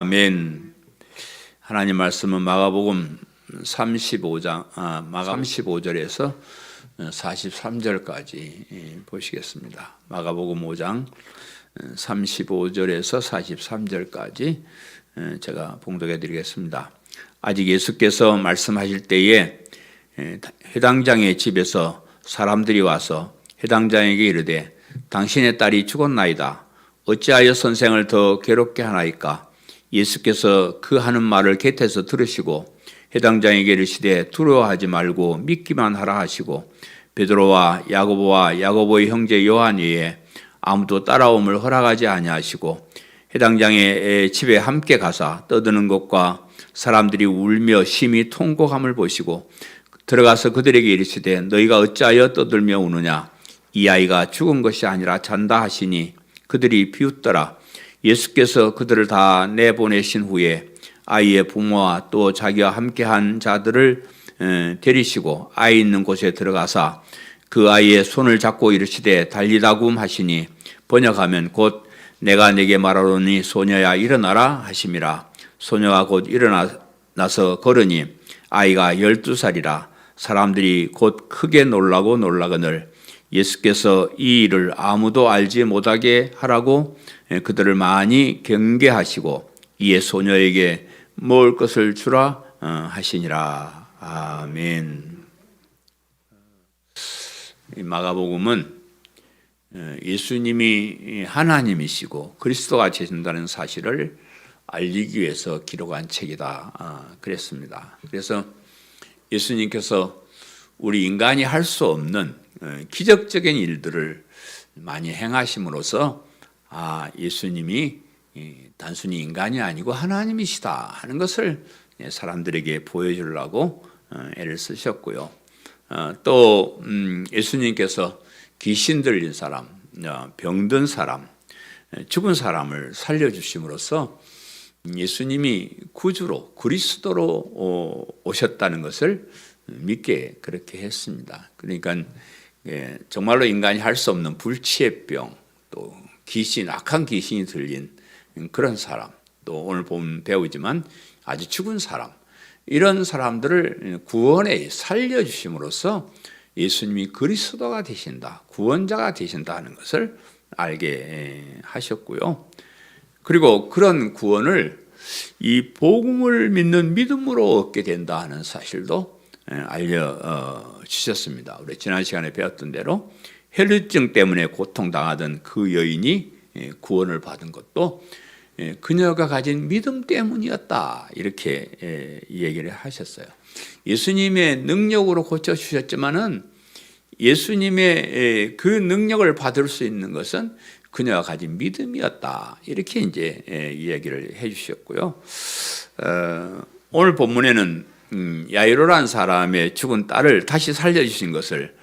아멘. 하나님 말씀은 마가복음 35장, 마가 35절에서 43절까지 보시겠습니다. 마가복음 5장 35절에서 43절까지 제가 봉독해 드리겠습니다. 아직 예수께서 말씀하실 때에 회당장의 집에서 사람들이 와서 회당장에게 이르되 당신의 딸이 죽었나이다. 어찌하여 선생을 더 괴롭게 하나이까? 예수께서 그 하는 말을 곁에서 들으시고 회당장에게 이르시되 두려워하지 말고 믿기만 하라 하시고 베드로와 야고보의 형제 요한 외에 아무도 따라옴을 허락하지 아니하시고 회당장의 집에 함께 가사 떠드는 것과 사람들이 울며 심히 통곡함을 보시고 들어가서 그들에게 이르시되 너희가 어찌하여 떠들며 우느냐? 이 아이가 죽은 것이 아니라 잔다 하시니 그들이 비웃더라. 예수께서 그들을 다 내보내신 후에 아이의 부모와 또 자기와 함께한 자들을 데리시고 아이 있는 곳에 들어가사 그 아이의 손을 잡고 이르시되 달리다굼 하시니 번역하면 곧 내가 네게 말하노니 소녀야 일어나라 하심이라. 소녀가 곧 일어나서 걸으니 아이가 12살이라. 사람들이 곧 크게 놀라고 놀라거늘 예수께서 이 일을 아무도 알지 못하게 하라고 그들을 많이 경계하시고 이에 소녀에게 먹을 것을 주라 하시니라. 아멘. 마가복음은 예수님이 하나님이시고 그리스도가 되신다는 사실을 알리기 위해서 기록한 책이다 그랬습니다. 그래서 예수님께서 우리 인간이 할 수 없는 기적적인 일들을 많이 행하심으로써 예수님이 단순히 인간이 아니고 하나님이시다 하는 것을 사람들에게 보여주려고 애를 쓰셨고요. 또 예수님께서 귀신 들린 사람, 병든 사람, 죽은 사람을 살려주심으로써 예수님이 구주로 그리스도로 오셨다는 것을 믿게 그렇게 했습니다. 그러니까 정말로 인간이 할 수 없는 불치의 병, 또 귀신, 악한 귀신이 들린 그런 사람, 또 오늘 배우지만 아주 죽은 사람, 이런 사람들을 구원에 살려주심으로써 예수님이 그리스도가 되신다, 구원자가 되신다 하는 것을 알게 하셨고요. 그리고 그런 구원을 이 복음을 믿는 믿음으로 얻게 된다 하는 사실도 알려주셨습니다. 우리 지난 시간에 배웠던 대로 혈루증 때문에 고통당하던 그 여인이 구원을 받은 것도 그녀가 가진 믿음 때문이었다 이렇게 얘기를 하셨어요. 예수님의 능력으로 고쳐주셨지만은 예수님의 그 능력을 받을 수 있는 것은 그녀가 가진 믿음이었다 이렇게 이제 이야기를 해주셨고요. 오늘 본문에는 야이로라는 사람의 죽은 딸을 다시 살려주신 것을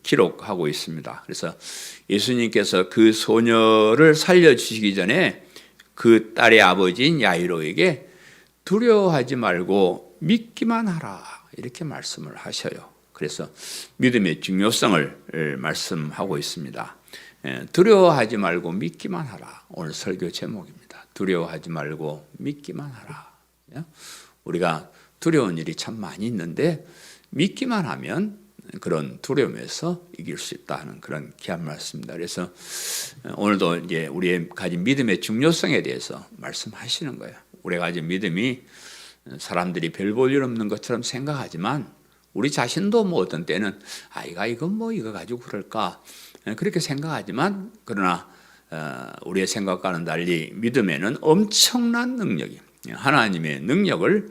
기록하고 있습니다. 그래서 예수님께서 그 소녀를 살려주시기 전에 그 딸의 아버지인 야이로에게 두려워하지 말고 믿기만 하라 이렇게 말씀을 하셔요. 그래서 믿음의 중요성을 말씀하고 있습니다. 두려워하지 말고 믿기만 하라. 오늘 설교 제목입니다. 두려워하지 말고 믿기만 하라. 우리가 두려운 일이 참 많이 있는데 믿기만 하면 그런 두려움에서 이길 수 있다는 그런 귀한 말씀입니다. 그래서 오늘도 이제 우리의 가진 믿음의 중요성에 대해서 말씀하시는 거예요. 우리가 가진 믿음이 사람들이 별 볼 일 없는 것처럼 생각하지만 우리 자신도 뭐 어떤 때는 이거 가지고 그럴까 그렇게 생각하지만 그러나 우리의 생각과는 달리 믿음에는 엄청난 능력이 하나님의 능력을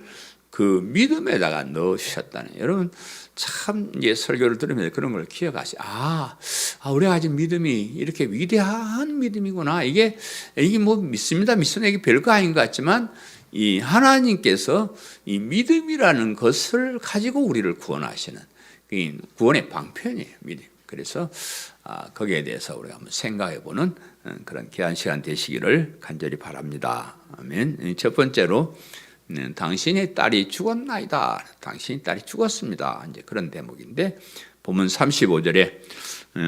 그 믿음에다가 넣으셨다는 여러분 참 이제 설교를 들으면서 그런 걸 기억하시. 우리가 가진 믿음이 이렇게 위대한 믿음이구나. 이게 뭐 믿습니다. 이게 별거 아닌 것 같지만 이 하나님께서 이 믿음이라는 것을 가지고 우리를 구원하시는 구원의 방편이에요. 믿음. 그래서 거기에 대해서 우리가 한번 생각해보는 그런 귀한 시간 되시기를 간절히 바랍니다. 아멘. 첫 번째로 당신의 딸이 죽었나이다. 당신의 딸이 죽었습니다. 이제 그런 대목인데 본문 35절에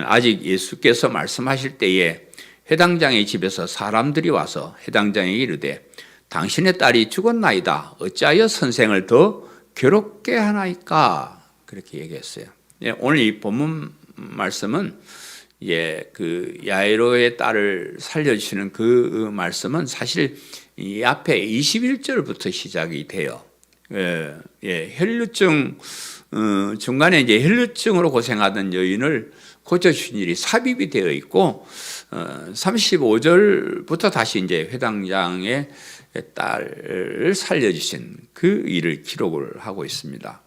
아직 예수께서 말씀하실 때에 회당장의 집에서 사람들이 와서 회당장에게 이르되 당신의 딸이 죽었나이다. 어찌하여 선생을 더 괴롭게 하나이까? 그렇게 얘기했어요. 오늘 이 본문 말씀은 그 야이로의 딸을 살려주시는 그 말씀은 사실 이 앞에 21절부터 시작이 돼요. 혈루증 중간에 이제 혈루증으로 고생하던 여인을 고쳐주신 일이 삽입이 되어 있고 35절부터 다시 이제 회당장의 딸을 살려주신 그 일을 기록을 하고 있습니다.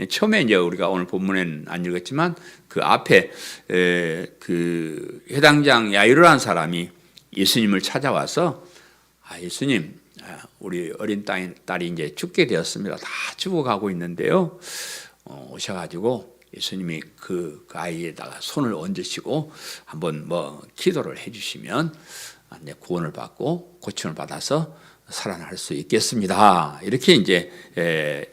처음에 이제 우리가 오늘 본문에는 안 읽었지만 그 앞에 그 회당장 야이로라는 사람이 예수님을 찾아와서 예수님, 우리 어린 딸이 이제 죽게 되었습니다. 다 죽어가고 있는데요. 오셔가지고 예수님이 그 아이에다가 손을 얹으시고 한번 기도를 해주시면 이제 구원을 받고 고침을 받아서 살아날 수 있겠습니다. 이렇게 이제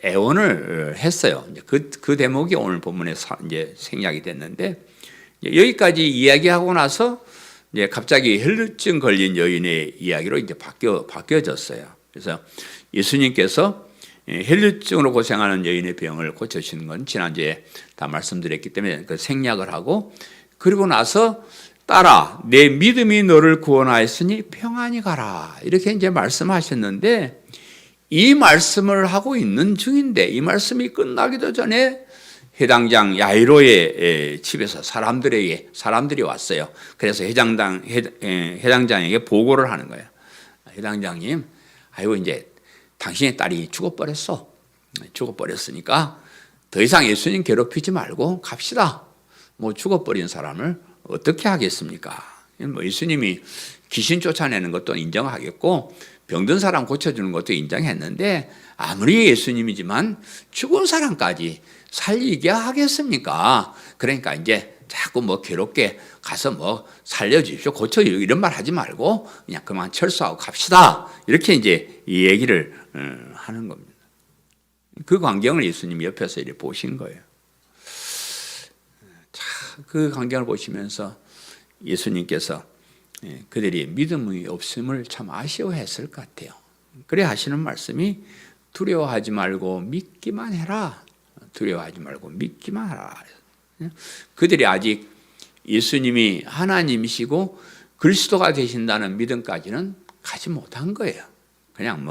애원을 했어요. 그 대목이 오늘 본문에 이제 생략이 됐는데 여기까지 이야기하고 나서 이제 갑자기 혈루증 걸린 여인의 이야기로 이제 바뀌어졌어요. 그래서 예수님께서 혈루증으로 고생하는 여인의 병을 고쳐주시는 건 지난주에 다 말씀드렸기 때문에 그 생략을 하고, 그리고 나서 딸아, 내 믿음이 너를 구원하였으니 평안히 가라, 이렇게 이제 말씀하셨는데, 이 말씀을 하고 있는 중인데 이 말씀이 끝나기도 전에 회당장 야이로의 집에서 사람들이 왔어요. 그래서 회당장에게 보고를 하는 거예요. 회당장님, 이제 당신의 딸이 죽어버렸으니까 더 이상 예수님 괴롭히지 말고 갑시다. 죽어버린 사람을 어떻게 하겠습니까? 예수님이 귀신 쫓아내는 것도 인정하겠고 병든 사람 고쳐주는 것도 인정했는데 아무리 예수님이지만 죽은 사람까지 살리게 하겠습니까? 그러니까 이제 자꾸 괴롭게 가서 살려주십시오, 고쳐주십시오, 이런 말 하지 말고 그냥 그만 철수하고 갑시다. 이렇게 이제 이 얘기를 하는 겁니다. 그 광경을 예수님이 옆에서 이렇게 보신 거예요. 그 광경을 보시면서 예수님께서 그들이 믿음이 없음을 참 아쉬워했을 것 같아요. 그래 하시는 말씀이 두려워하지 말고 믿기만 해라. 두려워하지 말고 믿기만 하라. 그들이 아직 예수님이 하나님이시고 그리스도가 되신다는 믿음까지는 가지 못한 거예요. 그냥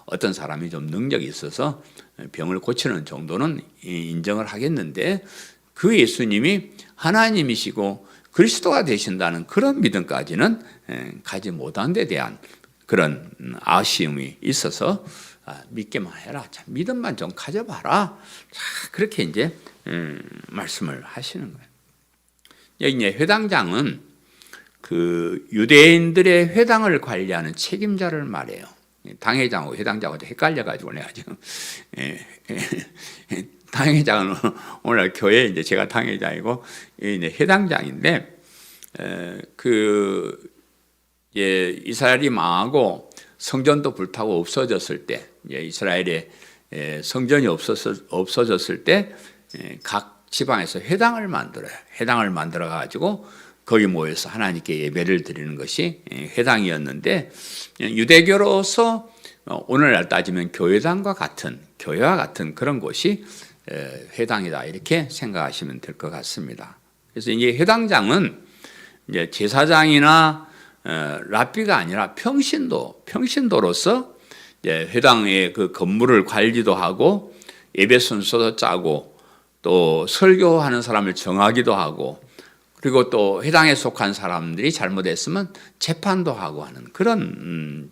어떤 사람이 좀 능력이 있어서 병을 고치는 정도는 인정을 하겠는데 그 예수님이 하나님이시고 그리스도가 되신다는 그런 믿음까지는 가지 못한 데 대한 그런 아쉬움이 있어서 믿기만 해라. 자, 믿음만 좀 가져봐라. 자, 그렇게 이제 말씀을 하시는 거예요. 여기 이제 회당장은 그 유대인들의 회당을 관리하는 책임자를 말해요. 당회장하고 회당장하고 헷갈려가지고 내가 지금 당회장은 오늘 교회 이제 제가 당회장이고 이제 회당장인데 이스라엘이 망하고 성전도 불타고 없어졌을 때, 이스라엘의 성전이 없어졌을 때 각 지방에서 회당을 만들어요. 회당을 만들어 가지고 거기 모여서 하나님께 예배를 드리는 것이 회당이었는데, 유대교로서 오늘날 따지면 교회와 같은 그런 곳이 회당이다, 이렇게 생각하시면 될 것 같습니다. 그래서 이제 회당장은 이제 제사장이나 랍비가 아니라 평신도로서 회당의 그 건물을 관리도 하고 예배 순서도 짜고 또 설교하는 사람을 정하기도 하고, 그리고 또 회당에 속한 사람들이 잘못했으면 재판도 하고 하는 그런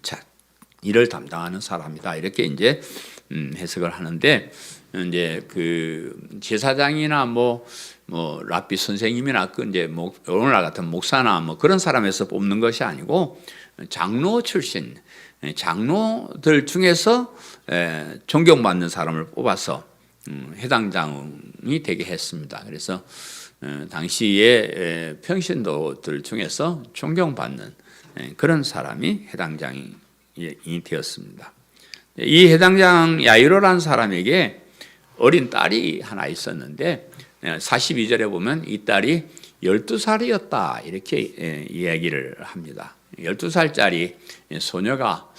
일을 담당하는 사람이다, 이렇게 이제 해석을 하는데, 이제 그 제사장이나 랍비 선생님이나 이제 오늘날 같은 목사나 그런 사람에서 뽑는 것이 아니고 장로 출신, 장로들 중에서 존경받는 사람을 뽑아서 회당장이 되게 했습니다. 그래서 당시에 평신도들 중에서 존경받는 그런 사람이 회당장이 되었습니다. 이 회당장 야이로라는 사람에게 어린 딸이 하나 있었는데 42절에 보면 이 딸이 12살이었다, 이렇게 이야기를 합니다. 12살짜리 소녀가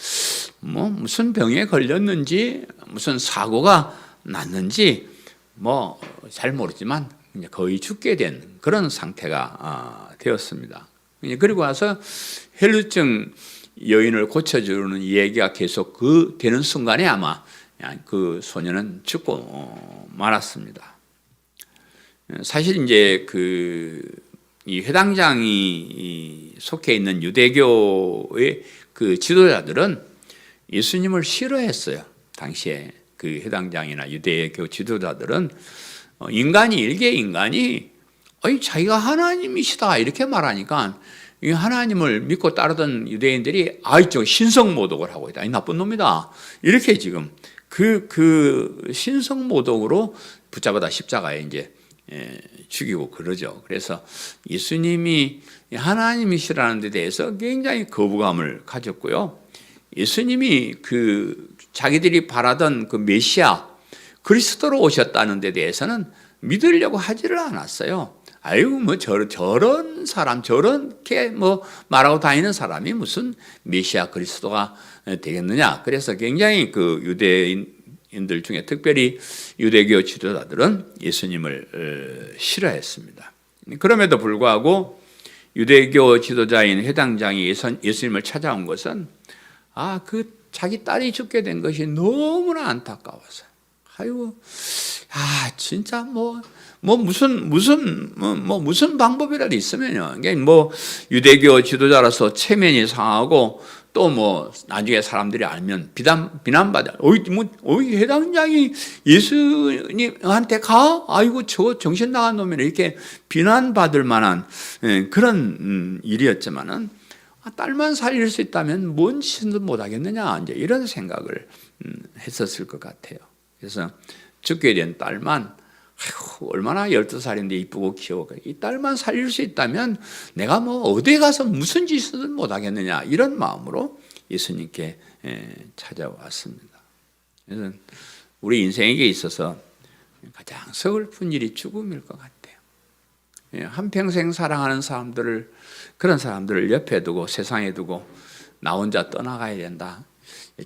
뭐 무슨 병에 걸렸는지 무슨 사고가 났는지 뭐 잘 모르지만 거의 죽게 된 그런 상태가 되었습니다. 그리고 와서 혈루증 여인을 고쳐주는 얘기가 계속 되는 순간에 아마 그 소녀는 죽고 말았습니다. 사실 이제 이 회당장이 속해 있는 유대교의 그 지도자들은 예수님을 싫어했어요. 당시에 그 회당장이나 유대교 지도자들은 일개 인간이 자기가 하나님이시다 이렇게 말하니까 이 하나님을 믿고 따르던 유대인들이 저 신성모독을 하고 있다. 이 나쁜 놈이다. 이렇게 지금 그 신성모독으로 붙잡아다 십자가에 이제 죽이고 그러죠. 그래서 예수님이 하나님이시라는 데 대해서 굉장히 거부감을 가졌고요. 예수님이 자기들이 바라던 그 메시아 그리스도로 오셨다는 데 대해서는 믿으려고 하지를 않았어요. 아이고 뭐 저런 사람 저렇게 뭐 말하고 다니는 사람이 무슨 메시아 그리스도가 되겠느냐. 그래서 굉장히 그 유대인들 중에 특별히 유대교 지도자들은 예수님을 싫어했습니다. 그럼에도 불구하고 유대교 지도자인 회당장이 예수님을 찾아온 것은 자기 딸이 죽게 된 것이 너무나 안타까워서 아이고 진짜 무슨 방법이라도 있으면요. 뭐 유대교 지도자로서 체면이 상하고 또 뭐 나중에 사람들이 알면 비난받아. 회당장이 예수님한테 가? 아이고 저 정신 나간 놈이네. 이렇게 비난받을 만한 그런 일이었지만은 딸만 살릴 수 있다면 뭔 짓을 못 하겠느냐. 이제 이런 생각을 했었을 것 같아요. 그래서 죽게 된 딸만 얼마나 12살인데 이쁘고 귀여워. 이 딸만 살릴 수 있다면 내가 뭐 어디에 가서 무슨 짓을 못 하겠느냐. 이런 마음으로 예수님께 찾아왔습니다. 그래서 우리 인생에게 있어서 가장 서글픈 일이 죽음일 것 같아요. 한평생 사랑하는 사람들을 그런 사람들을 옆에 두고 세상에 두고 나 혼자 떠나가야 된다.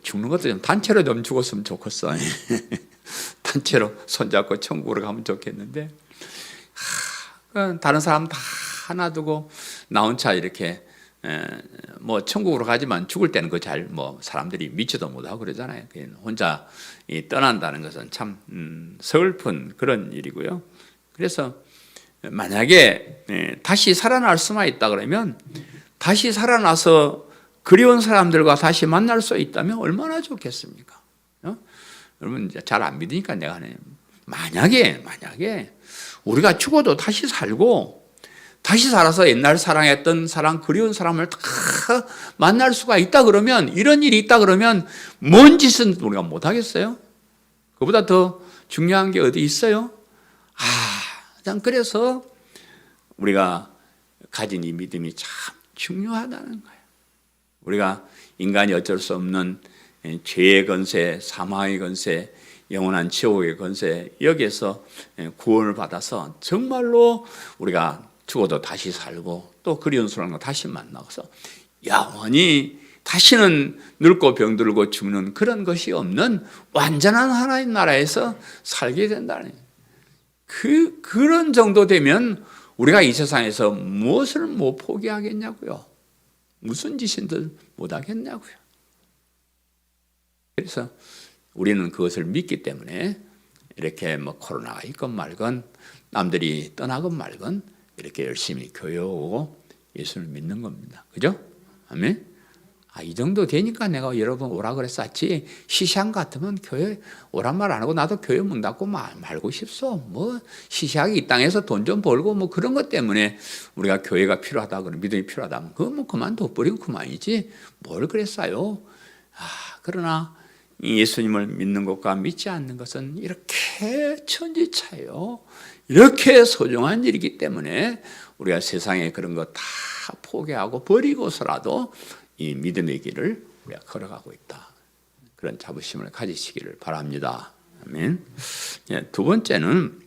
죽는 것도 좀 단체로 좀 죽었으면 좋겠어. 단체로 손잡고 천국으로 가면 좋겠는데 다른 사람 다 하나 두고 나 혼자 이렇게 뭐 천국으로 가지만 죽을 때는 사람들이 믿지도 못하고 그러잖아요. 혼자 떠난다는 것은 참 서글픈 그런 일이고요. 그래서 만약에 다시 살아날 수만 있다 그러면 다시 살아나서 그리운 사람들과 다시 만날 수 있다면 얼마나 좋겠습니까? 여러분 잘 안 믿으니까 내가 하네요. 만약에 우리가 죽어도 다시 살고 다시 살아서 옛날 사랑했던 사람 그리운 사람을 다 만날 수가 있다 그러면 이런 일이 있다 그러면 뭔 짓은 우리가 못 하겠어요? 그보다 더 중요한 게 어디 있어요? 그래서 우리가 가진 이 믿음이 참 중요하다는 거예요. 우리가 인간이 어쩔 수 없는 죄의 권세, 사망의 권세, 영원한 지옥의 권세 여기에서 구원을 받아서 정말로 우리가 죽어도 다시 살고 또 그리운 사람과 다시 만나서 영원히 다시는 늙고 병들고 죽는 그런 것이 없는 완전한 하나님 나라에서 살게 된다는 그런 정도 되면 우리가 이 세상에서 무엇을 못 포기하겠냐고요. 무슨 짓인들 못 하겠냐고요. 그래서 우리는 그것을 믿기 때문에 이렇게 뭐 코로나가 있건 말건 남들이 떠나건 말건 이렇게 열심히 교회 오고 예수를 믿는 겁니다. 그죠? 아멘? 이 정도 되니까 내가 여러분 오라 그랬었지 시시한 같으면 교회 오란 말 안 하고 나도 교회 문 닫고 말고 싶소. 뭐 시시하게 이 땅에서 돈 좀 벌고 뭐 그런 것 때문에 우리가 교회가 필요하다 그러면 믿음이 필요하다면 그거 뭐 그만둬버리고 그만이지 뭘 그랬어요. 그러나 예수님을 믿는 것과 믿지 않는 것은 이렇게 천지차예요. 이렇게 소중한 일이기 때문에 우리가 세상에 그런 거 다 포기하고 버리고서라도 이 믿음의 길을 우리가 걸어가고 있다. 그런 자부심을 가지시기를 바랍니다. 아멘. 두 번째는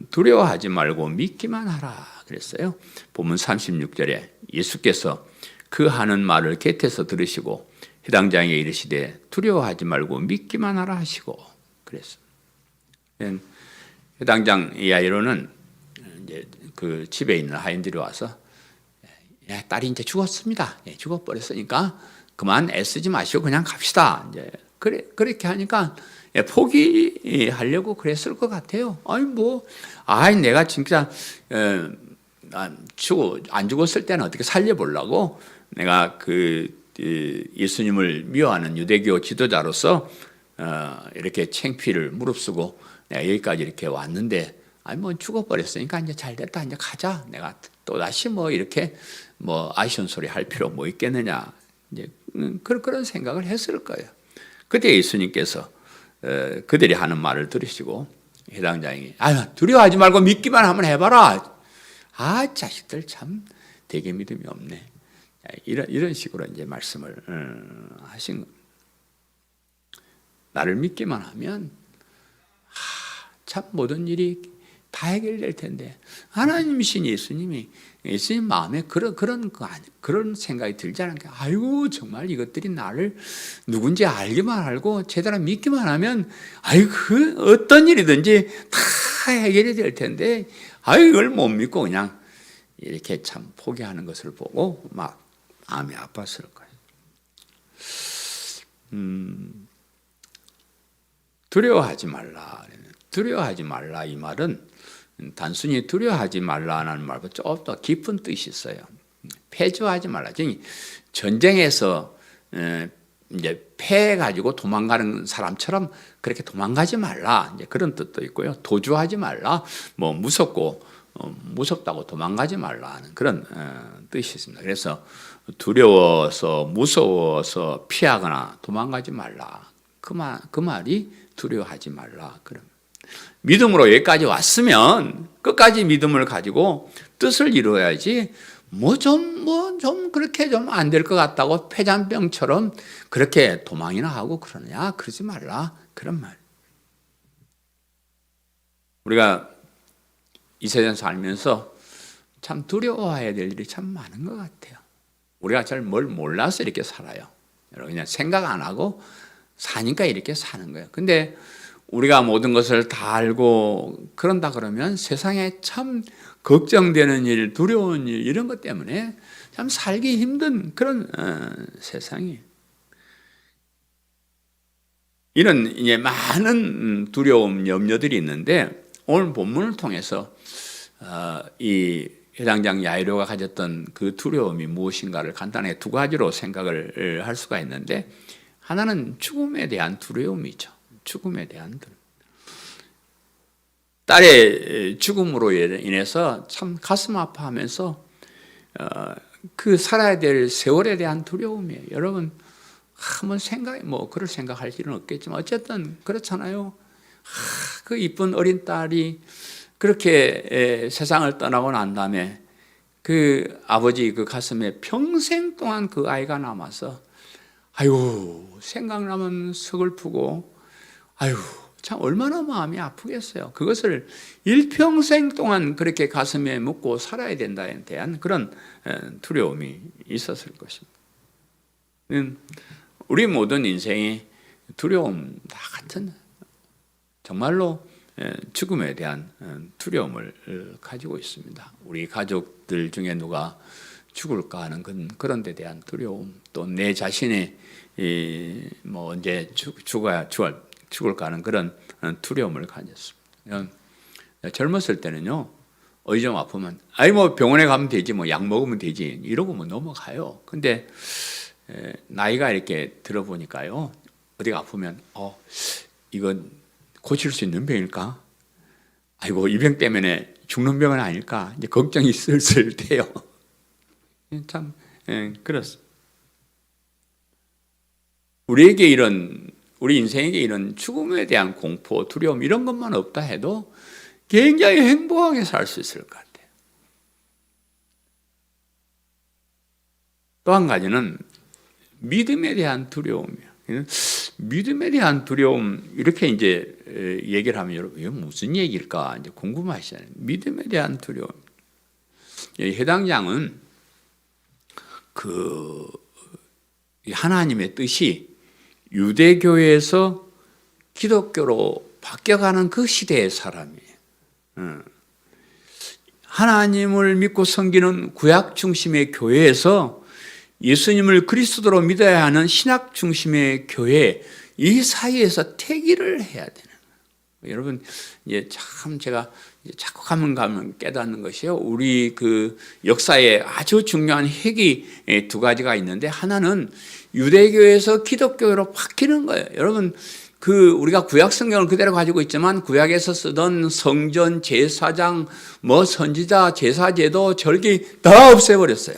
두려워하지 말고 믿기만 하라 그랬어요. 본문 36절에 예수께서 그 하는 말을 곁에서 들으시고 해당장에 이르시되 두려워하지 말고 믿기만 하라 하시고 그랬어. 해당장 야이로는 이제 그 집에 있는 하인들이 와서 딸이 이제 죽었습니다. 죽어버렸으니까 그만 애쓰지 마시고 그냥 갑시다. 이제 그렇게 하니까 포기하려고 그랬을 것 같아요. 내가 진짜 안 죽었을 때는 어떻게 살려보려고 내가 예수님을 미워하는 유대교 지도자로서 이렇게 창피를 무릅쓰고 내가 여기까지 이렇게 왔는데 죽어버렸으니까 이제 잘됐다 이제 가자. 내가 또 다시 이렇게 아쉬운 소리 할 필요 있겠느냐. 이제 그런 생각을 했을 거예요. 그때 예수님께서 그들이 하는 말을 들으시고 해당장이 두려워하지 말고 믿기만 한번 해봐라. 자식들 참 되게 믿음이 없네. 이런 식으로 이제 말씀을 하신 겁니다. 나를 믿기만 하면 참 모든 일이 다 해결될 텐데 하나님이신 예수님 마음에 그런 생각이 들지 않을까? 정말 이것들이 나를 누군지 알기만 알고 제대로 믿기만 하면 어떤 일이든지 다 해결이 될 텐데 이걸 못 믿고 그냥 이렇게 참 포기하는 것을 보고 막 마음이 아팠을 거예요. 두려워하지 말라 이 말은 단순히 두려워하지 말라는 말보다 조금 더 깊은 뜻이 있어요. 패주하지 말라. 전쟁에서 이제 패해가지고 도망가는 사람처럼 그렇게 도망가지 말라. 이제 그런 뜻도 있고요. 도주하지 말라. 무섭다고 도망가지 말라 하는 그런 뜻이 있습니다. 그래서 두려워서 무서워서 피하거나 도망가지 말라. 그 말이 두려워하지 말라. 그럼 믿음으로 여기까지 왔으면 끝까지 믿음을 가지고 뜻을 이루어야지 좀 그렇게 좀 안 될 것 같다고 폐잔병처럼 그렇게 도망이나 하고 그러냐. 그러지 말라. 그런 말. 우리가 이 세상 살면서 참 두려워해야 될 일이 참 많은 것 같아요. 우리가 잘 뭘 몰라서 이렇게 살아요. 그냥 생각 안 하고 사니까 이렇게 사는 거예요. 근데 우리가 모든 것을 다 알고 그런다 그러면 세상에 참 걱정되는 일, 두려운 일 이런 것 때문에 참 살기 힘든 그런 세상이에요. 이런 이제 많은 두려움, 염려들이 있는데 오늘 본문을 통해서 이 해당장 야이로가 가졌던 그 두려움이 무엇인가를 간단하게 두 가지로 생각을 할 수가 있는데 하나는 죽음에 대한 두려움이죠. 죽음에 대한 두려움. 딸의 죽음으로 인해서 참 가슴 아파하면서 그 살아야 될 세월에 대한 두려움이에요. 여러분 한번 그럴 생각할 일은 없겠지만 어쨌든 그렇잖아요. 그 이쁜 어린 딸이 그렇게 세상을 떠나고 난 다음에 그 아버지 그 가슴에 평생 동안 그 아이가 남아서 생각나면 서글프고 참 얼마나 마음이 아프겠어요. 그것을 일평생 동안 그렇게 가슴에 묻고 살아야 된다에 대한 그런 두려움이 있었을 것입니다. 우리 모든 인생이 두려움 다 같은 정말로 죽음에 대한 두려움을 가지고 있습니다. 우리 가족들 중에 누가 죽을까 하는 그런 데 대한 두려움, 또 내 자신이 언제 죽을까 하는 그런 두려움을 가졌습니다. 젊었을 때는요, 어디 좀 아프면 병원에 가면 되지, 약 먹으면 되지 이러고 넘어가요. 근데 나이가 이렇게 들어보니까요, 어디가 아프면 이건 고칠 수 있는 병일까? 이 병 때문에 죽는 병은 아닐까? 이제 걱정이 슬슬 돼요. 참 그렇습니다. 우리 인생에게 이런 죽음에 대한 공포, 두려움 이런 것만 없다 해도 굉장히 행복하게 살 수 있을 것 같아요. 또 한 가지는 믿음에 대한 두려움이에요. 믿음에 대한 두려움 이렇게 이제 얘기를 하면 여러분 이게 무슨 얘기일까 이제 궁금하시잖아요. 믿음에 대한 두려움. 해당장은 하나님의 뜻이 유대교에서 기독교로 바뀌어가는 그 시대의 사람이에요. 하나님을 믿고 섬기는 구약 중심의 교회에서 예수님을 그리스도로 믿어야 하는 신약 중심의 교회, 이 사이에서 태기를 해야 되는 거예요. 여러분, 이제 참 제가 자꾸 가면 깨닫는 것이요. 우리 그 역사에 아주 중요한 핵이 두 가지가 있는데, 하나는 유대교에서 기독교로 바뀌는 거예요. 여러분, 우리가 구약 성경을 그대로 가지고 있지만 구약에서 쓰던 성전, 제사장, 선지자, 제사제도, 절기 다 없애버렸어요.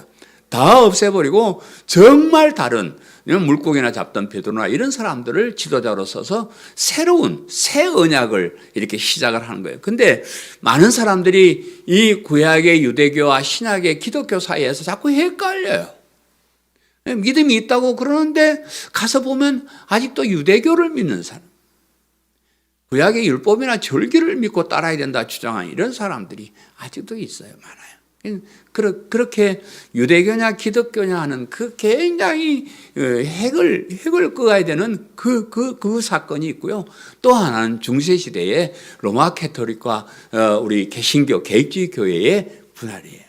다 없애버리고 정말 다른 물고기나 잡던 베드로나 이런 사람들을 지도자로 써서 새로운 새 언약을 이렇게 시작을 하는 거예요. 근데 많은 사람들이 이 구약의 유대교와 신약의 기독교 사이에서 자꾸 헷갈려요. 믿음이 있다고 그러는데 가서 보면 아직도 유대교를 믿는 사람, 구약의 율법이나 절기를 믿고 따라야 된다 주장하는 이런 사람들이 아직도 있어요. 많아요. 그렇게 유대교냐 기독교냐 하는 그 굉장히 핵을 끄어야 되는 그 사건이 있고요. 또 하나는 중세시대의 로마 캐토릭과 우리 개신교, 계획주의 교회의 분할이에요.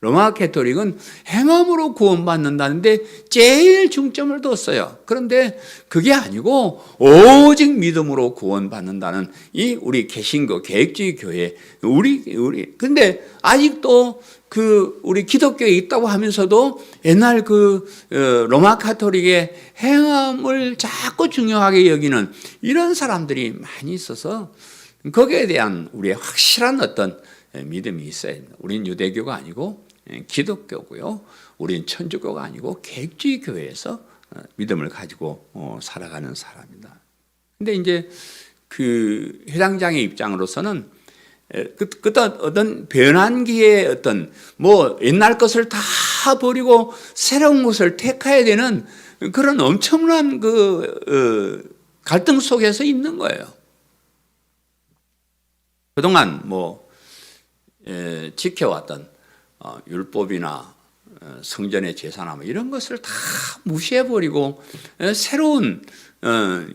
로마 캐토릭은 행함으로 구원받는다는데 제일 중점을 뒀어요. 그런데 그게 아니고 오직 믿음으로 구원받는다는 이 우리 개신교, 계획주의 교회, 근데 아직도 우리 기독교에 있다고 하면서도 옛날 로마 카톨릭의 행함을 자꾸 중요하게 여기는 이런 사람들이 많이 있어서 거기에 대한 우리의 확실한 어떤 믿음이 있어야 된다. 우린 유대교가 아니고 기독교고요. 우린 천주교가 아니고 계획주의 교회에서 믿음을 가지고 살아가는 사람이다. 근데 이제 회당장의 입장으로서는 어떤 변환기의 어떤 옛날 것을 다 버리고 새로운 것을 택해야 되는 그런 엄청난 갈등 속에서 있는 거예요. 그동안 지켜왔던 율법이나 성전의 제사나 이런 것을 다 무시해버리고 새로운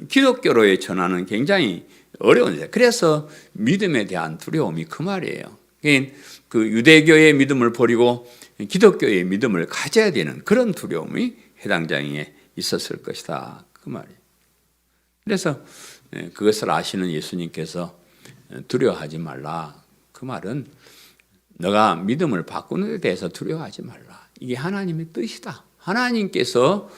기독교로의 전환은 굉장히 어려운데, 그래서 믿음에 대한 두려움이 그 말이에요. 유대교의 믿음을 버리고 기독교의 믿음을 가져야 되는 그런 두려움이 해당장에 있었을 것이다, 그 말이에요. 그래서 그것을 아시는 예수님께서 두려워하지 말라, 그 말은 너가 믿음을 바꾸는 데 대해서 두려워하지 말라. 이게 하나님의 뜻이다. 하나님께서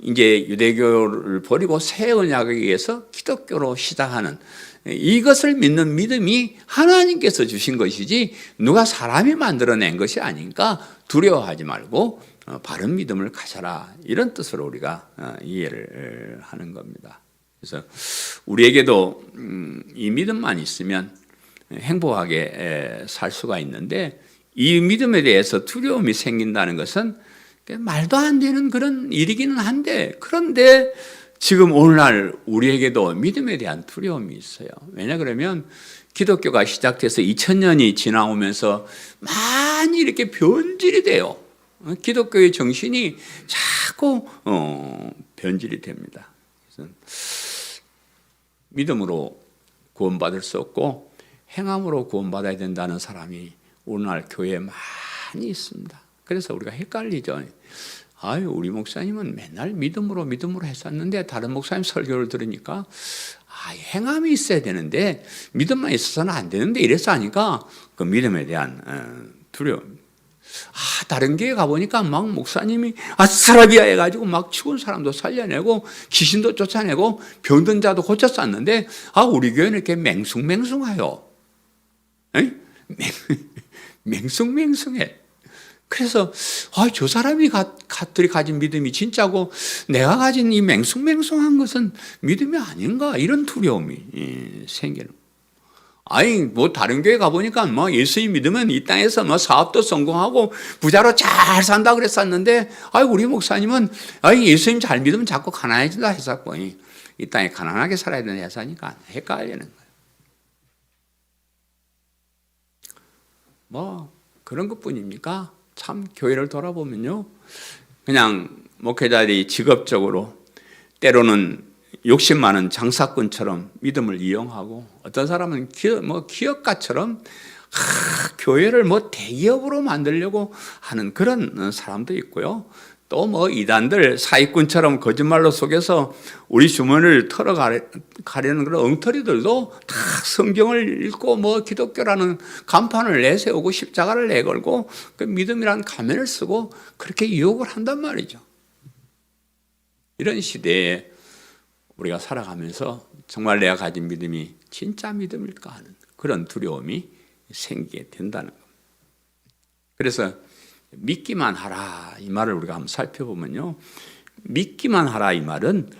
이제 유대교를 버리고 새 언약에 의해서 기독교로 시작하는 이것을 믿는 믿음이 하나님께서 주신 것이지 누가 사람이 만들어낸 것이 아니니까 두려워하지 말고 바른 믿음을 가져라. 이런 뜻으로 우리가 이해를 하는 겁니다. 그래서 우리에게도 이 믿음만 있으면 행복하게 살 수가 있는데, 이 믿음에 대해서 두려움이 생긴다는 것은 말도 안 되는 그런 일이기는 한데, 그런데 지금 오늘날 우리에게도 믿음에 대한 두려움이 있어요. 왜냐 그러면 기독교가 시작돼서 2000년이 지나오면서 많이 이렇게 변질이 돼요. 기독교의 정신이 자꾸 변질이 됩니다. 그래서 믿음으로 구원받을 수 없고 행함으로 구원받아야 된다는 사람이 오늘날 교회에 많이 있습니다. 그래서 우리가 헷갈리죠. 우리 목사님은 맨날 믿음으로 했었는데 다른 목사님 설교를 들으니까 행함이 있어야 되는데 믿음만 있어서는 안 되는데 이래서 하니까 그 믿음에 대한 두려움. 다른 교회 가보니까 막 목사님이 아싸라비아 해가지고 막 죽은 사람도 살려내고 귀신도 쫓아내고 병든 자도 고쳤었는데 우리 교회는 이렇게 맹숭맹숭해요. 맹숭맹숭해. 그래서 저 사람이 가진 믿음이 진짜고 내가 가진 이 맹숭맹숭한 것은 믿음이 아닌가, 이런 두려움이 생기는. 다른 교회 가보니까 예수님 믿으면 이 땅에서 사업도 성공하고 부자로 잘 산다 그랬었는데 우리 목사님은 예수님 잘 믿으면 자꾸 가난해진다 했었고 이 땅에 가난하게 살아야 되는 회사니까 헷갈리는 거예요. 그런 것뿐입니까? 참 교회를 돌아보면요, 그냥 목회자들이 직업적으로 때로는 욕심 많은 장사꾼처럼 믿음을 이용하고, 어떤 사람은 기업가처럼 교회를 대기업으로 만들려고 하는 그런 사람도 있고요. 또 이단들 사기꾼처럼 거짓말로 속여서 우리 주머니를 털어가려는 그런 엉터리들도 다 성경을 읽고 기독교라는 간판을 내세우고 십자가를 내걸고 그 믿음이라는 가면을 쓰고 그렇게 유혹을 한단 말이죠. 이런 시대에 우리가 살아가면서 정말 내가 가진 믿음이 진짜 믿음일까 하는 그런 두려움이 생기게 된다는 겁니다. 그래서 믿기만 하라 이 말을 우리가 한번 살펴보면요, 믿기만 하라 이 말은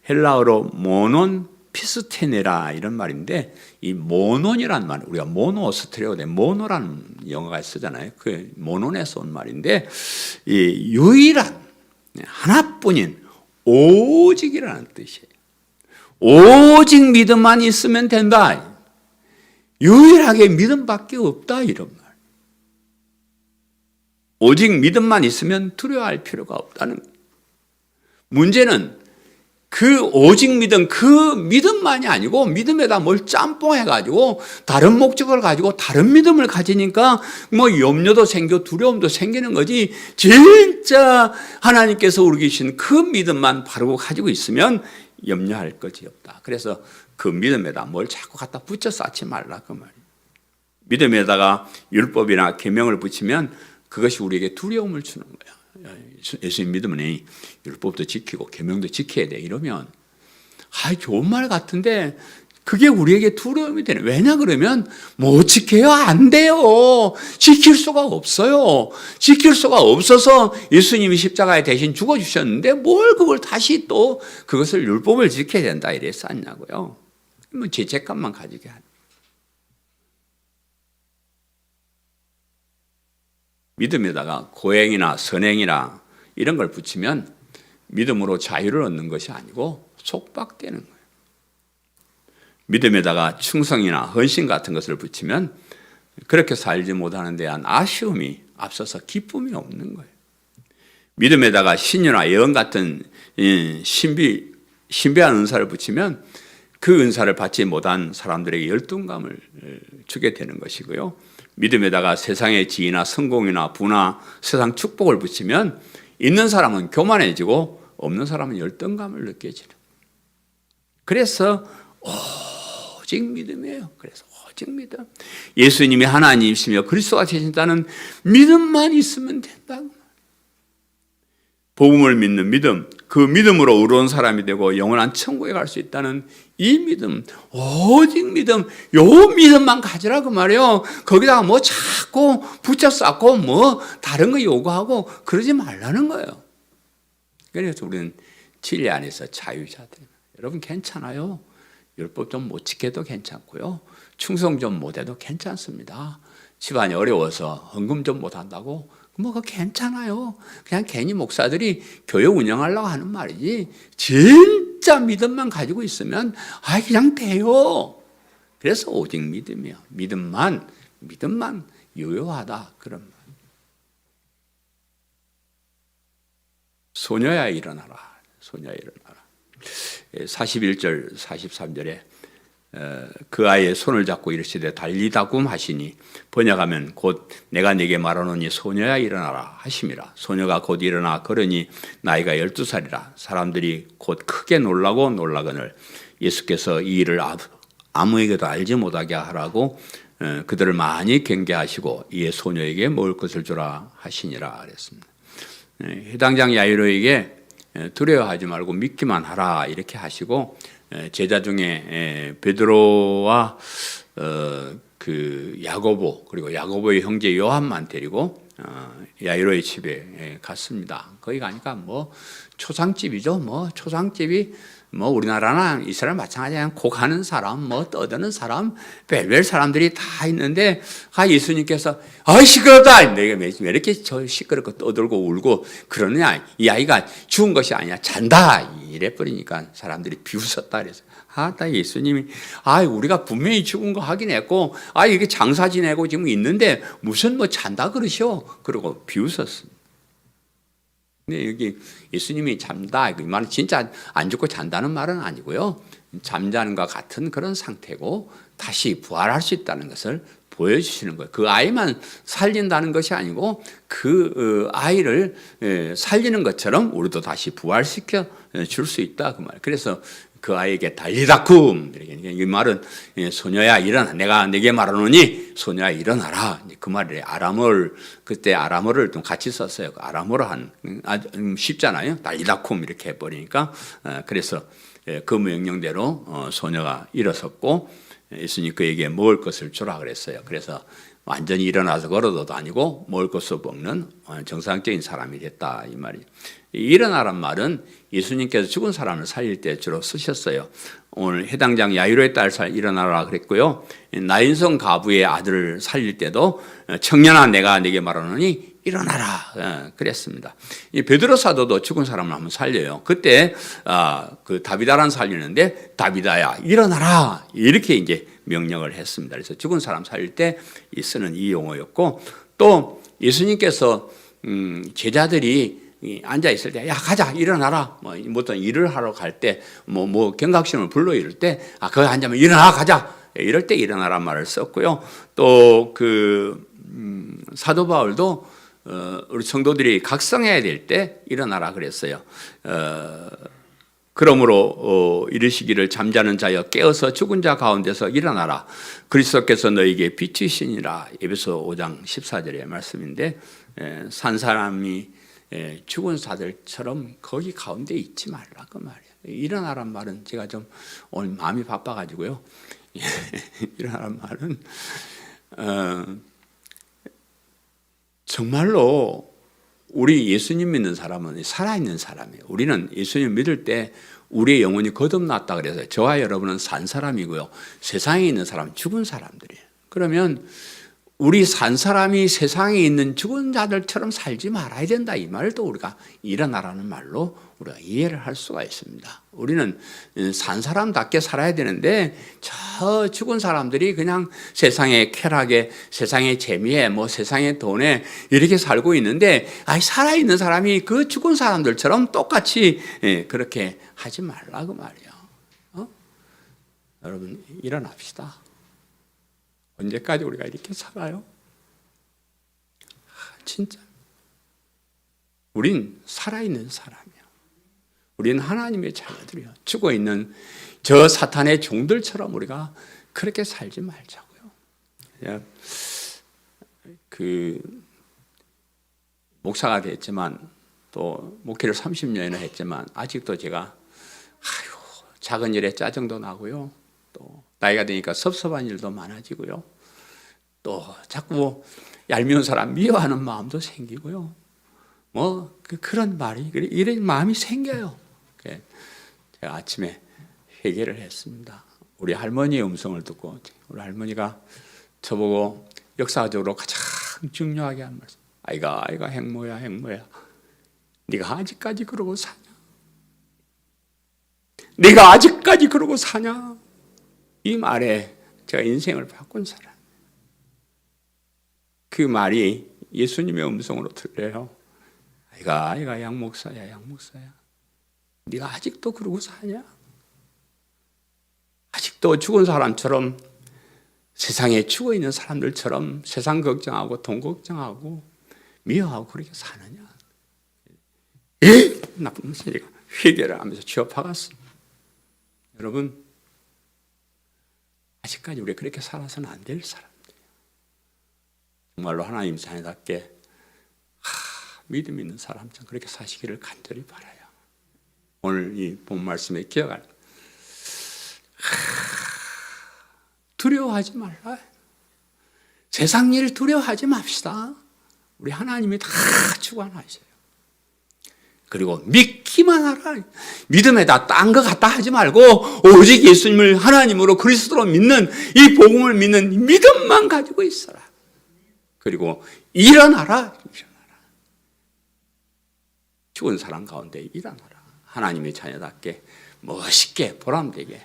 헬라어로 모논 피스테네라 이런 말인데, 이 모논이라는 말, 우리가 모노스트레오데 모노라는 영어가 쓰잖아요. 그 모논에서 온 말인데, 이 유일한 하나뿐인 오직이라는 뜻이에요. 오직 믿음만 있으면 된다. 유일하게 믿음밖에 없다 이런 말. 오직 믿음만 있으면 두려워할 필요가 없다는 거예요. 문제는 그 오직 믿음, 그 믿음만이 아니고 믿음에다 뭘 짬뽕해가지고 다른 목적을 가지고 다른 믿음을 가지니까 염려도 생겨 두려움도 생기는 거지, 진짜 하나님께서 우리 계신 그 믿음만 바르고 가지고 있으면 염려할 것이 없다. 그래서 그 믿음에다 뭘 자꾸 갖다 붙여 쌓지 말라 그 말이에요. 믿음에다가 율법이나 계명을 붙이면 그것이 우리에게 두려움을 주는 거야. 예수님 믿으면 율법도 지키고 계명도 지켜야 돼 이러면 좋은 말 같은데 그게 우리에게 두려움이 되네. 왜냐 그러면 못 지켜요? 안 돼요. 지킬 수가 없어요. 지킬 수가 없어서 예수님이 십자가에 대신 죽어주셨는데 뭘 그걸 다시 또 그것을 율법을 지켜야 된다 이래 쌌냐고요. 죄책감만 가지게 하는. 믿음에다가 고행이나 선행이나 이런 걸 붙이면 믿음으로 자유를 얻는 것이 아니고 속박되는 거예요. 믿음에다가 충성이나 헌신 같은 것을 붙이면 그렇게 살지 못하는 데 대한 아쉬움이 앞서서 기쁨이 없는 거예요. 믿음에다가 신유나 예언 같은 신비한 은사를 붙이면 그 은사를 받지 못한 사람들에게 열등감을 주게 되는 것이고요. 믿음에다가 세상의 지위나 성공이나 부나 세상 축복을 붙이면 있는 사람은 교만해지고 없는 사람은 열등감을 느껴지는. 그래서 오직 믿음이에요. 그래서 오직 믿음. 예수님이 하나님이시며 그리스도가 되신다는 믿음만 있으면 된다고. 복음을 믿는 믿음, 그 믿음으로 의로운 사람이 되고 영원한 천국에 갈 수 있다는 이 믿음, 오직 믿음, 요 믿음만 가지라고 말이에요. 거기다가 자꾸 붙여 쌓고 다른 거 요구하고 그러지 말라는 거예요. 그래서 우리는 진리 안에서 자유자들. 여러분 괜찮아요. 율법 좀 못 지켜도 괜찮고요. 충성 좀 못해도 괜찮습니다. 집안이 어려워서 헌금 좀 못한다고 그거 괜찮아요. 그냥 괜히 목사들이 교회 운영하려고 하는 말이지 진짜 믿음만 가지고 있으면 그냥 돼요. 그래서 오직 믿음이요. 믿음만 유효하다 그런 말. 소녀야 일어나라. 소녀야 일어나라. 41절 43절에 그 아이의 손을 잡고 이르시되 달리다굼 하시니 번역하면 곧 내가 네게 말하노니 소녀야 일어나라 하심이라. 소녀가 곧 일어나 걸으니 나이가 12살이라. 사람들이 곧 크게 놀라거늘 예수께서 이 일을 아무에게도 알지 못하게 하라고 그들을 많이 경계하시고 이에 소녀에게 먹을 것을 주라 하시니라 그랬습니다. 해당장 야이로에게 두려워하지 말고 믿기만 하라 이렇게 하시고, 제자 중에 베드로와 그 야고보 그리고 야고보의 형제 요한만 데리고 야이로의 집에 갔습니다. 거기 가니까 초상집이죠. 초상집이 우리나라나 이스라엘 마찬가지야. 곡하는 사람, 떠드는 사람, 별별 사람들이 다 있는데, 예수님께서, 시끄럽다! 내가 왜 이렇게 시끄럽고 떠들고 울고 그러느냐? 이 아이가 죽은 것이 아니야. 잔다! 이래버리니까 사람들이 비웃었다. 그래서, 예수님이, 우리가 분명히 죽은 거 확인했고, 이게 장사 지내고 지금 있는데, 무슨 잔다 그러시오? 그러고 비웃었습니다. 근데 여기 예수님이 잠다, 이 말은 진짜 안 죽고 잔다는 말은 아니고요. 잠자는 것 같은 그런 상태고 다시 부활할 수 있다는 것을 보여주시는 거예요. 그 아이만 살린다는 것이 아니고 그 아이를 살리는 것처럼 우리도 다시 부활시켜 줄 수 있다 그 말. 그래서 그 아이에게 달리다쿰, 이 말은 소녀야 일어나, 내가 네게 말하노니 소녀야 일어나라. 그 말이 아람어를, 그때 아람어를 좀 같이 썼어요. 아람어로 한 쉽잖아요. 달리다쿰 이렇게 해버리니까. 그래서 그 명령대로 소녀가 일어섰고 예수님 그에게 먹을 것을 주라 그랬어요. 그래서 완전히 일어나서 걸어도 아니고 먹을 것을 먹는 정상적인 사람이 됐다 이 말이에요. 일어나란 말은 예수님께서 죽은 사람을 살릴 때 주로 쓰셨어요. 오늘 해당장 야이로의 딸 일어나라 그랬고요. 나인성 가부의 아들을 살릴 때도 청년아 내가 네게 말하노니 일어나라 그랬습니다. 이 베드로 사도도 죽은 사람을 한번 살려요. 그때 그 다비다란 살리는데 다비다야 일어나라 이렇게 이제 명령을 했습니다. 그래서 죽은 사람 살릴 때 쓰는 이 용어였고 또 예수님께서 제자들이 앉아 있을 때, 야 가자 일어나라. 뭐 어떤 일을 하러 갈 때, 뭐 경각심을 불러 이럴 때, 거기 앉으면 일어나 가자. 이럴 때 일어나란 말을 썼고요. 또 그 사도 바울도 우리 성도들이 각성해야 될 때 일어나라 그랬어요. 그러므로 이르시기를 잠자는 자여 깨어서 죽은 자 가운데서 일어나라. 그리스도께서 너에게 빛이시니라. 에베소 5장 14절의 말씀인데 산 사람이 죽은 사들처럼 거기 가운데 있지 말라 그 말이에요. 일어나란 말은 제가 좀 오늘 마음이 바빠가지고요. 일어나란 말은 정말로 우리 예수님 믿는 사람은 살아있는 사람이에요. 우리는 예수님 믿을 때 우리의 영혼이 거듭났다 그래서 저와 여러분은 산 사람이고요. 세상에 있는 사람은 죽은 사람들이에요. 그러면 우리 산 사람이 세상에 있는 죽은 자들처럼 살지 말아야 된다. 이 말을 또 우리가 일어나라는 말로 우리가 이해를 할 수가 있습니다. 우리는 산 사람답게 살아야 되는데 저 죽은 사람들이 그냥 세상의 쾌락에, 세상의 재미에, 뭐 세상의 돈에 이렇게 살고 있는데 살아있는 사람이 그 죽은 사람들처럼 똑같이 그렇게 하지 말라 그 말이에요. 여러분 일어납시다. 언제까지 우리가 이렇게 살아요? 진짜. 우린 살아있는 사람이야. 우린 하나님의 자녀들이야. 죽어있는 저 사탄의 종들처럼 우리가 그렇게 살지 말자고요. 그 목사가 됐지만 또 목회를 30년이나 했지만 아직도 제가 작은 일에 짜증도 나고요. 또 나이가 드니까 섭섭한 일도 많아지고요. 또 자꾸 얄미운 사람 미워하는 마음도 생기고요. 뭐 그런 말이 이런 마음이 생겨요. 제가 아침에 회개를 했습니다. 우리 할머니의 음성을 듣고 우리 할머니가 저보고 역사적으로 가장 중요하게 한 말씀. 아이가 행모야. 네가 아직까지 그러고 사냐? 네가 아직까지 그러고 사냐? 이 말에 제가 인생을 바꾼 사람. 그 말이 예수님의 음성으로 들려요. 아이가 양 목사야. 네가 아직도 그러고 사냐? 아직도 죽은 사람처럼 세상에 죽어 있는 사람들처럼 세상 걱정하고 돈 걱정하고 미워하고 그렇게 사느냐? 나쁜 소리가 회개를 하면서 쥐어박았어. 여러분 아직까지 우리가 그렇게 살아서는 안 될 사람들이에요. 정말로 하나님 자녀답게 믿음 있는 사람처럼 그렇게 사시기를 간절히 바라요. 오늘 이 본 말씀에 기억할 두려워하지 말라. 세상 일 두려워하지 맙시다. 우리 하나님이 다 주관하셔요. 그리고 믿기만 하라. 믿음에다 딴 거 갖다 하지 말고 오직 예수님을 하나님으로 그리스도로 믿는 이 복음을 믿는 믿음만 가지고 있어라. 그리고 일어나라. 죽은 사람 가운데 일어나라. 하나님의 자녀답게 멋있게 보람되게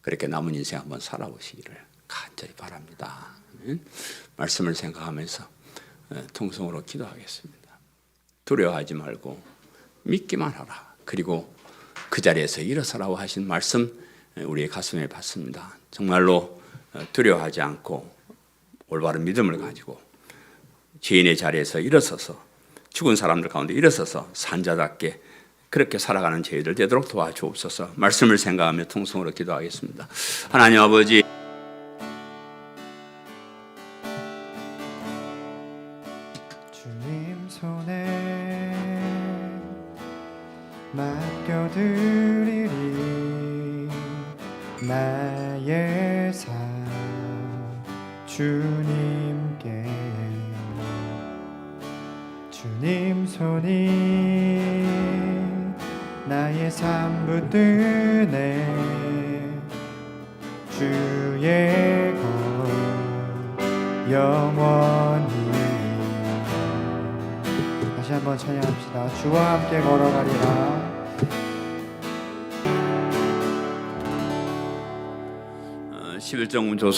그렇게 남은 인생 한번 살아보시기를 간절히 바랍니다. 말씀을 생각하면서 통성으로 기도하겠습니다. 두려워하지 말고 믿기만 하라. 그리고 그 자리에서 일어서라고 하신 말씀 우리의 가슴에 받습니다. 정말로 두려워하지 않고 올바른 믿음을 가지고 죄인의 자리에서 일어서서 죽은 사람들 가운데 일어서서 산자답게 그렇게 살아가는 저희들 되도록 도와주옵소서. 말씀을 생각하며 통성으로 기도하겠습니다. 하나님 아버지, 주님 손에 맡겨드리리 나의 삶 주님께. 주님 손이 나의 삶 붙드네 주의 것 영원히. 다시 한번 찬양합시다. 주와 함께 걸어가리라. 11정 조선